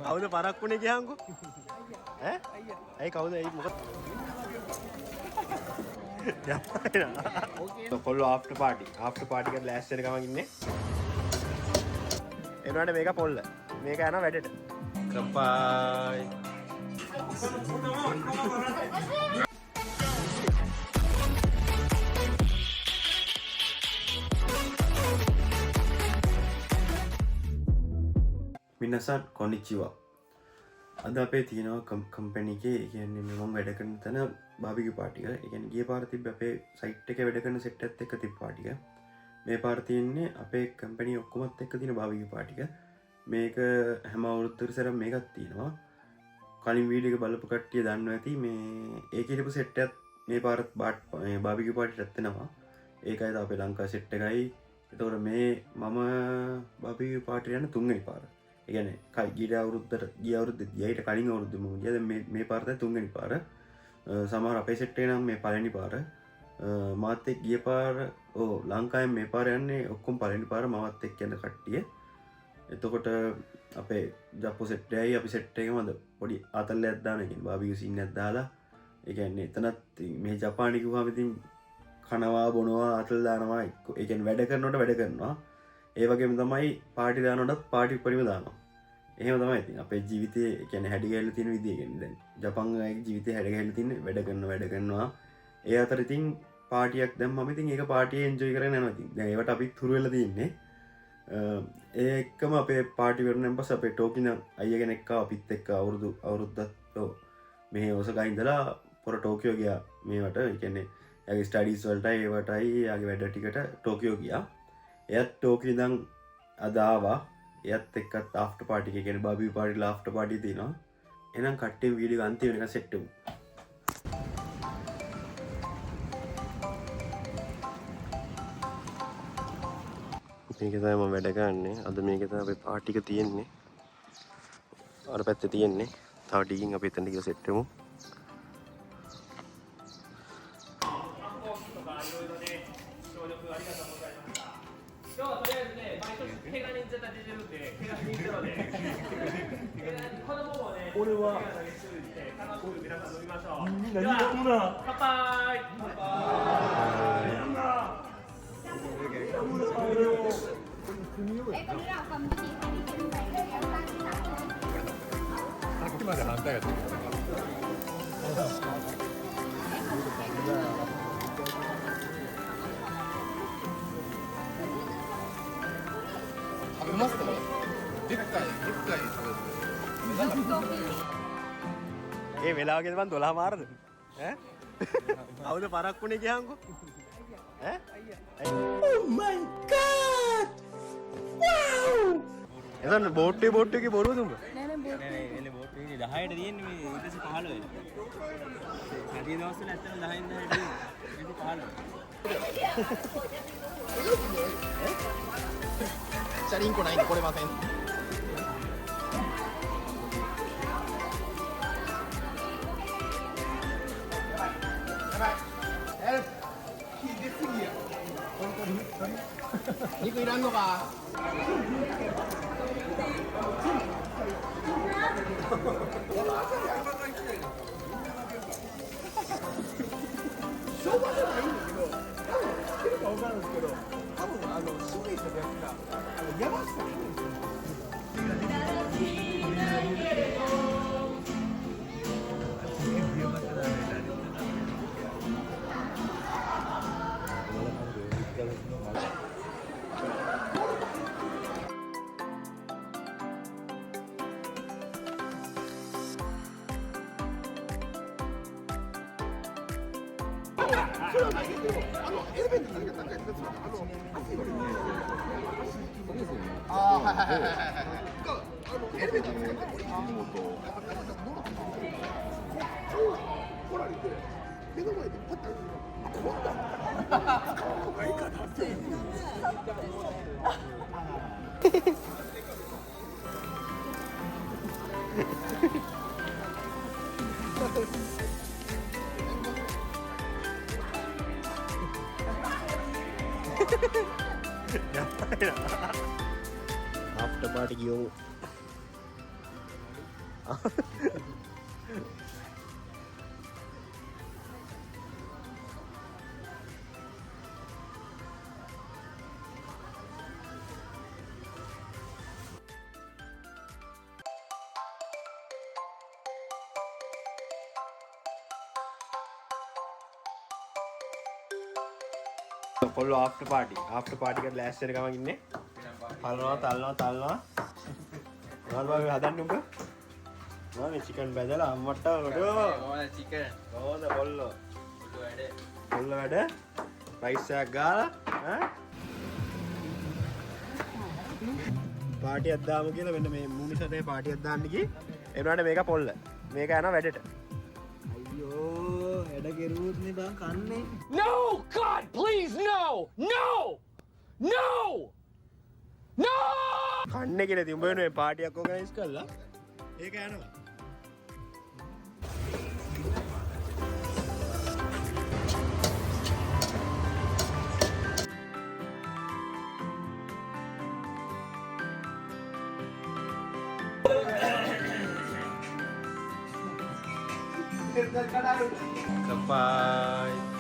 කවුද පරක්කුනේ කියහන්කෝ ඈ ඇයි කවුද ඇයි මොකද කොල්ලෝ ආෆ්ටර් පාටි එකට ලෑස්ති වෙන ගමන් ඉන්නේ එනවාට මේක පොල්ල මේක යනවා වැඩට කම්පායි මිනසන් කොනිචිවා අද අපේ තියෙනවා කම්පැනි එකේ කියන්නේ මම වැඩ කරන තැන බාබිකියු පාටි එක. ඒ කියන්නේ ගිය පාර තිබ්බ අපේ සයිට් එකේ වැඩ කරන සෙට් එකත් එක්ක තිබ්බ පාටි එක. මේ පාර තියෙන්නේ අපේ කම්පැනි ඔක්කොමත් එක්ක තියෙන බාබිකියු පාටි එක. මේක හැම අවුරුද්දකට සැරයක් මේකක් තියෙනවා. කලින් වීඩියෝ එක බලපු කට්ටිය දන්නවා ඇති මේ ඒකේ තිබු සෙට් එකත් මේ පාරත් බාබිකියු පාටිටත් එනවා. ඒකයි අපේ ලංකා සෙට් එකයි. ඒතකොට මේ මම බාබිකියු පාටිට යන තුන්වෙනි පාර. ඒ කියන්නේ ගිය අවුරුද්දට ගියට කලින් අවුරුද්දේ මම ගියා. දැන් මේ පාර තමයි තුන්වෙනි පාර. සමහර අපේ සෙට් එකේ නම් මේ පළවෙනි පාර. මාත් එක්ක ගිය පාර ලංකාවෙන් මේ පාර යන්නේ ඔක්කොම පළවෙනි පාර මාත් එක්ක යන කට්ටිය. එතකොට අපේ ජප්පු සෙට් එකයි අපි සෙට් එකේම පොඩි ආතල්ලයක් දාන එකකින් බාබිකියු සීන් එකක් දාලා ඒ කියන්නේ එතනත් මේ ජපානි කිව්වම ඉතින් කනවා බොනවා ආතල් දානවා ඒ කියන්නේ වැඩ කරනකොට වැඩ කරනවා. ඒ වගේම තමයි පාටි දානකොටත් පාටි උඩරිම දානවා. එහෙම තමයි ඉතින් අපේ ජීවිතේ කියන්නේ හැඩ ගැහිලා තියෙන විදිය කියන්නේ දැන් ජපන් අයගේ ජීවිතේ හැඩ ගැහිලා තියෙන්නේ වැඩ කරනවා. ඒ අතර ඉතින් පාටියක් දැම්මම ඉතින් ඒක පාටියේ එන්ජොයි කරගෙන යනවා ඉතින්. දැන් ඒවට අපි තුරු වෙලා තියෙන්නේ. ඒ එක්කම අපේ පාටි වරුණෙන් පස්සේ අපේ ටෝකින අයියා කෙනෙක් ආව අපිත් එක්ක අවුරුද්දක් මෙහි ඔසකා ඉඳලා පොර ටෝකියෝ ගියා මේවට. ඒ කියන්නේ එයාගේ ස්ටඩීස් වලටයි ඒවටයි එයාගේ වැඩ ටිකට ටෝකියෝ ගියා. එයත් ටෝකියෝ ඉඳන් අද ආවා. එයත් එක්කත් ආෆ්ටර් පාටි එක කියන්නේ බාබිකියු පාටිලා ආෆ්ටර් පාටි තියෙනවා. එහෙනම් කට්ටිය වීඩියෝ එක අන්තිම වෙනකන් සෙට් වෙමු. මේක තමයි මම වැඩ ගන්නෙ. අද මේක තමයි අපේ පාටි එක තියෙන්නේ. අර පැත්තේ තියෙන්නේ. තව ටිකකින් අපි එතනට ගිහලා සෙට් වෙමු. ඒ වෙලාවකද මන් 12 මාරද ඈ කවුද පරක්කුනේ කියහන්කෝ ඈ oh my god wow එතන බෝට් එකේ බොරුවද උඹ නෑ බෝට් එකේ 10ට තියෙන්නේ මේ ඊට පස්සේ 15 වෙනවා කඩිය දවස්වල ඇත්තට 10න් 10ට ඊට 15チャリンコないんで来れません。肉いらんのか。しょうがじゃないんだけど、多分知ってるかわかるんですけど、多分すぐにしたやつが山下いいんですよ。それはないけど、エレベーターが何回か使って暑いわけね。ああ、はいはいはいはいはい。エレベーター使ってこれ乗られて、目の前でパッとこんな使うのないかなって。やばいな。アフターパーティーを කොල්ලෝ ආෆ්ටර් පාටි එකට ලෑස්ති වෙන ගමන් ඉන්නේ. තල්නවා. මොනවද හදන්නේ උඹ? මේ චිකන් බැදලා අම්මට ඕන චිකන්. කොහොමද කොල්ලෝ? කොල්ල වැඩ. රයිස් එකක් ගාලා ඈ පාටියක් දාමු කියලා මෙන්න මේ මුනිසතේ පාටියක් දාන්න ගියේ. ඒ වුණාට මේක පොල්ල. මේක යනවා වැඩට. එඩ කෙරුවොත් නේ බං කන්නේ. No! God, please, no! No! No! No! කන්නේ කියලා ඉතින් උඹ වෙන මේ පාටියක් ඕගනයිස් කරලා ඒක යනවා. Bye.